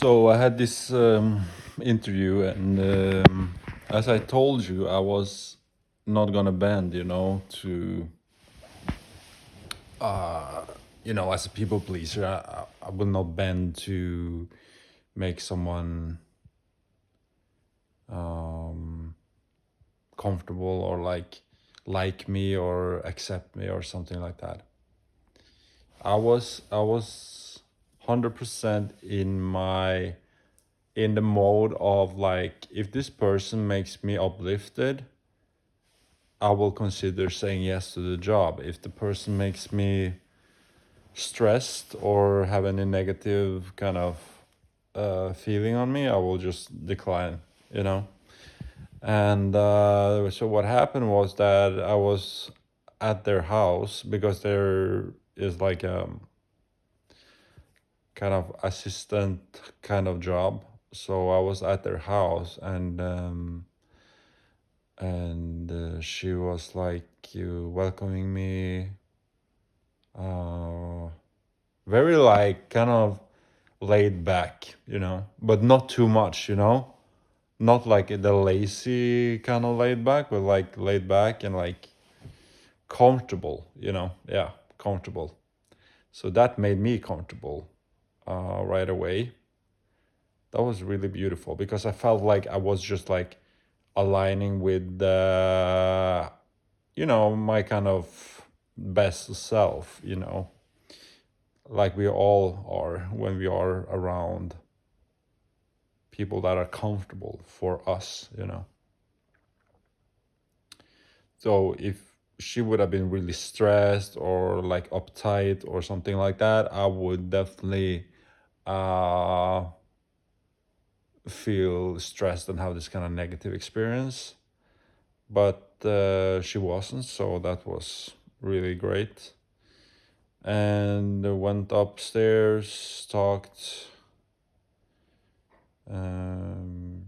So I had this interview, and as I told you, I was not gonna bend, to as a people pleaser. I will not bend to make someone comfortable or like me or accept me or something like that. I was 100% in the mode of like, if this person makes me uplifted, I will consider saying yes to the job. If the person makes me stressed or have any negative kind of feeling on me, I will just decline, you know? And so what happened was that I was at their house because there is like a kind of assistant kind of job. So I was at their house, and she was like welcoming me, uh, very like kind of laid back, but not too much, not like the lazy kind of laid back, but like laid back and like comfortable, yeah, comfortable. So that made me comfortable right away. That was really beautiful because I felt like I was just like aligning with my kind of best self, like we all are when we are around people that are comfortable for us, So if she would have been really stressed or like uptight or something like that, I would definitely uh, feel stressed and have this kind of negative experience. But she wasn't, so that was really great. And went upstairs, talked.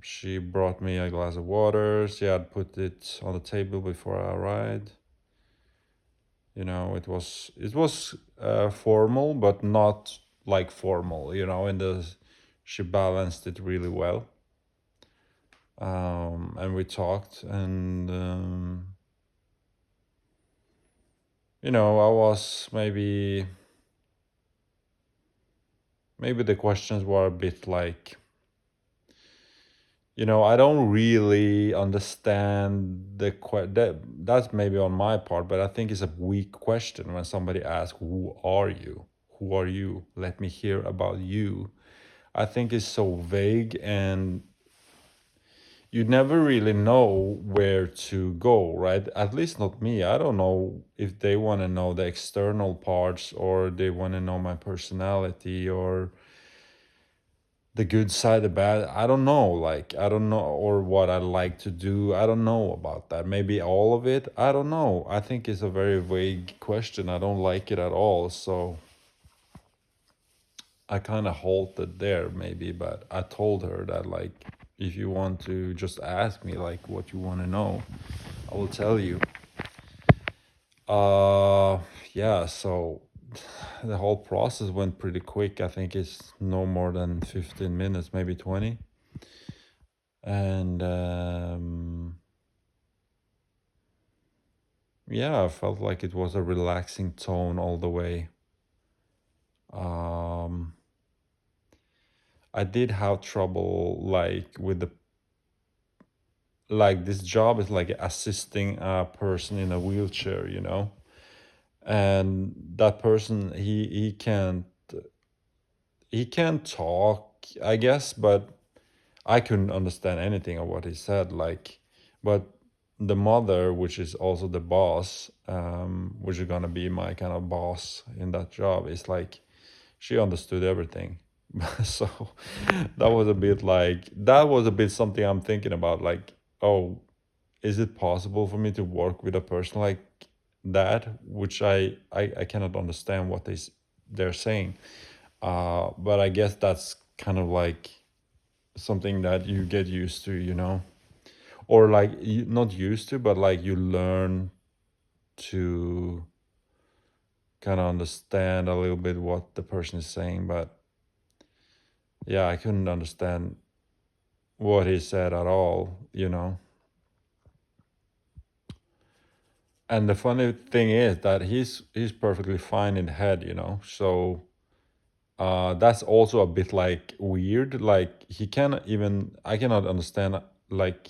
She brought me a glass of water. She had put it on the table before I arrived. It was formal, but not like formal. In the She balanced it really well. And we talked, and I was maybe the questions were a bit like, I don't really understand that's maybe on my part, but I think it's a weak question when somebody asks, "Who are you? Who are you? Let me hear about you." I think it's so vague, and you never really know where to go, right? At least not me. I don't know if they want to know the external parts or they want to know my personality or the good side, the bad. I don't know. Like, I don't know, or what I like to do. I don't know about that. Maybe all of it. I don't know. I think it's a very vague question. I don't like it at all. So I kind of halted there, maybe. But I told her that, like, if you want to just ask me, like, what you want to know, I will tell you. Uh, yeah. So the whole process went pretty quick. I think it's no more than 15 minutes, maybe 20. And yeah, I felt like it was a relaxing tone all the way. um I did have trouble like with the like this job is like assisting a person in a wheelchair, and that person, he can't talk, I guess, but I couldn't understand anything of what he said. Like, but the mother, which is also the boss, which is gonna be my kind of boss in that job, is like, she understood everything. So that was a bit something I'm thinking about. Like, oh, is it possible for me to work with a person like that, which I cannot understand what they're saying. But I guess that's kind of like something that you get used to, or like not used to, but like you learn to kind of understand a little bit what the person is saying. But yeah, I couldn't understand what he said at all. And the funny thing is that he's perfectly fine in the head. So that's also a bit like weird. Like he cannot even I cannot understand like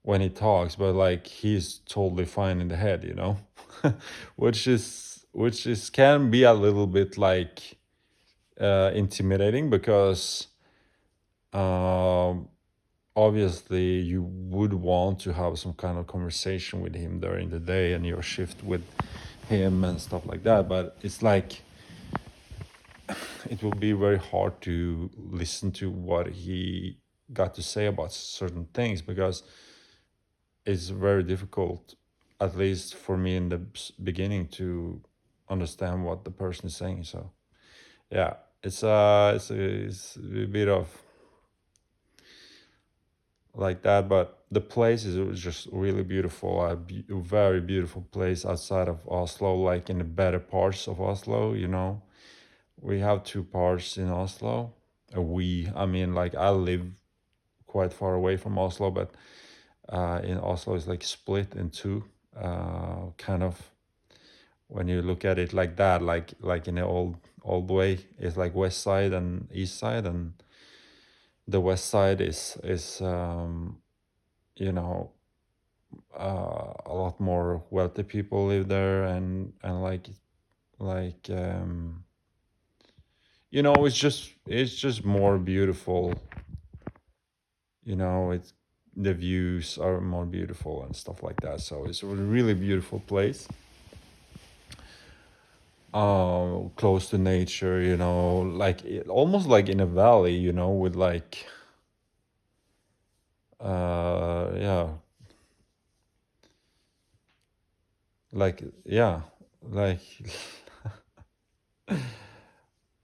when he talks, but like he's totally fine in the head. Which is can be a little bit like intimidating because um obviously you would want to have some kind of conversation with him during the day and your shift with him and stuff like that, but it's like it will be very hard to listen to what he got to say about certain things because it's very difficult, at least for me in the beginning, to understand what the person is saying. So yeah, it's a bit of like that, but the place is just really beautiful. A very beautiful place outside of Oslo, like in the better parts of Oslo. We have two parts in Oslo. I mean, like I live quite far away from Oslo, but in Oslo it's like split in two, kind of. When you look at it like that, like in the old way, it's like west side and east side, and the west side is you know a lot more wealthy people live there, and like it's just more beautiful. It's the views are more beautiful and stuff like that, so it's a really beautiful place, close to nature, like almost like in a valley, with like yeah, like yeah, like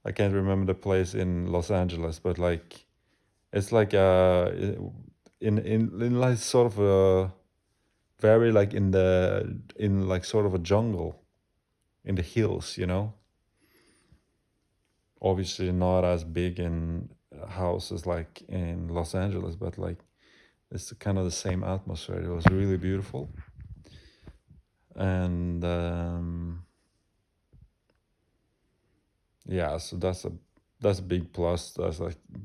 I can't remember the place in Los Angeles, but like it's like in like sort of a very like in like sort of a jungle in the hills. Obviously not as big in houses like in Los Angeles, but like it's kind of the same atmosphere. It was really beautiful, and yeah, so that's a big plus.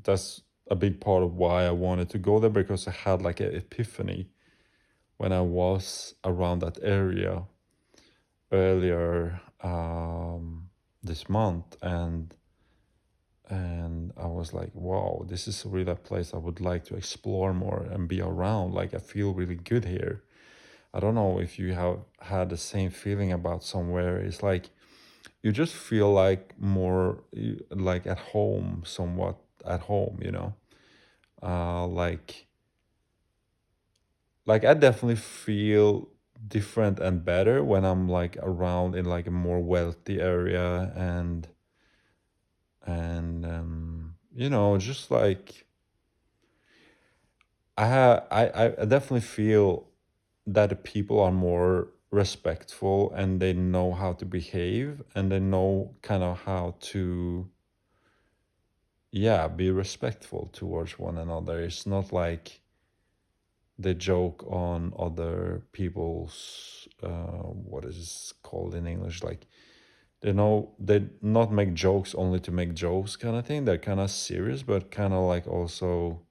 That's a big part of why I wanted to go there, because I had like an epiphany when I was around that area earlier this month, and I was like, wow, this is really a place I would like to explore more and be around. Like I feel really good here. I don't know if you have had the same feeling about somewhere. It's like you just feel like more like at home, somewhat at home. Like I definitely feel different and better when I'm like around in like a more wealthy area, and just like I definitely feel that the people are more respectful and they know how to behave and they know kind of how to, yeah, be respectful towards one another. It's not like they joke on other people's what is this called in English, like they not make jokes only to make jokes kind of thing. They're kind of serious but kind of like also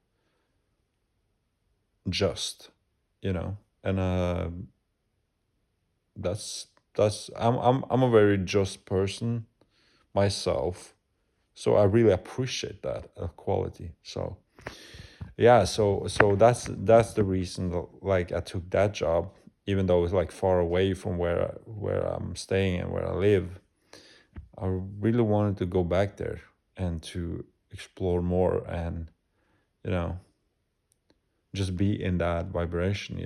just, and that's I'm a very just person myself, so I really appreciate that quality. So yeah, so that's the reason that, like, I took that job, even though it's like far away from where I'm staying and where I live. I really wanted to go back there and to explore more, and you know just be in that vibration,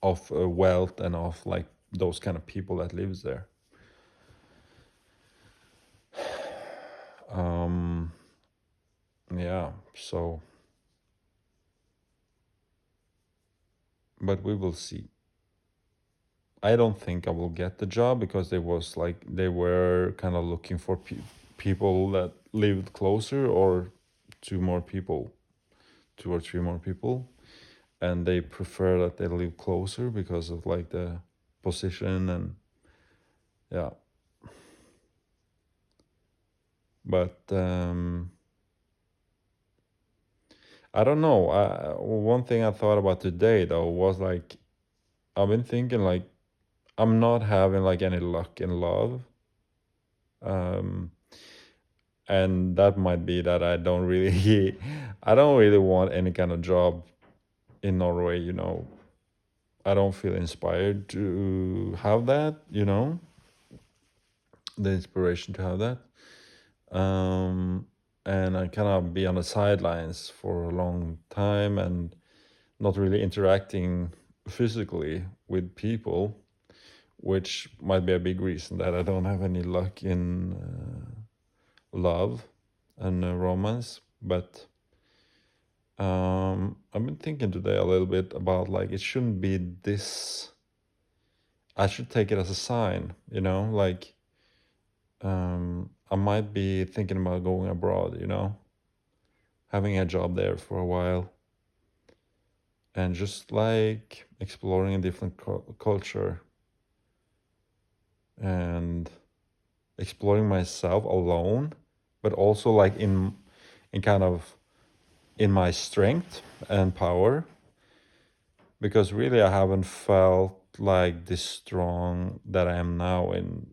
of wealth and of like those kind of people that lives there. um yeah, so but we will see. I don't think I will get the job because they were kind of looking for people. people that lived closer, or two more people, 2 or 3 more people, and they prefer that they live closer because of like the position and yeah. But I don't know. One thing I thought about today though was like I've been thinking like I'm not having like any luck in love. Um, and that might be that I don't really I don't really want any kind of job in Norway, you know. I don't feel inspired to have that, you know, the inspiration to have that. And I kind of be on the sidelines for a long time and not really interacting physically with people, which might be a big reason that I don't have any luck in love and romance. But I've been thinking today a little bit about like it shouldn't be this. I should take it as a sign, you know, like I might be thinking about going abroad, you know, having a job there for a while and just like exploring a different culture and exploring myself alone, but also like in kind of in my strength and power, because really I haven't felt like this strong that I am now in,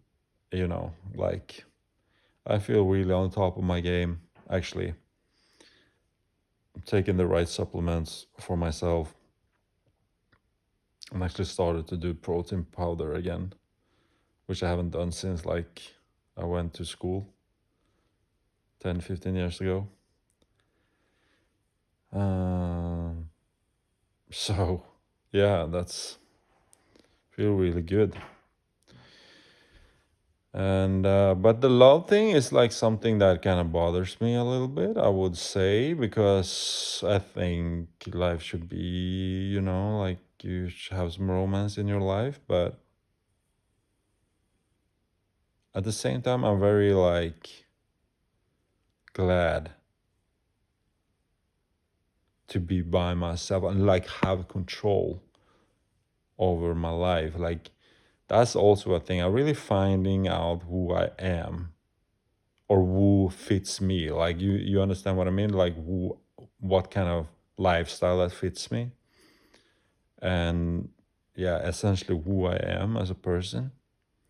you know, like I feel really on top of my game actually. I'm taking the right supplements for myself. I'm actually started to do protein powder again, which I haven't done since like I went to school 10-15 years ago. Um, so yeah, that's feel really good. And but the love thing is like something that kind of bothers me a little bit, I would say, because I think life should be, you know, like you should have some romance in your life, but at the same time I'm very like glad to be by myself and like have control over my life. Like that's also a thing. I'm really finding out who I am or who fits me. Like you understand what I mean? Like who, what kind of lifestyle that fits me, and yeah, essentially who I am as a person.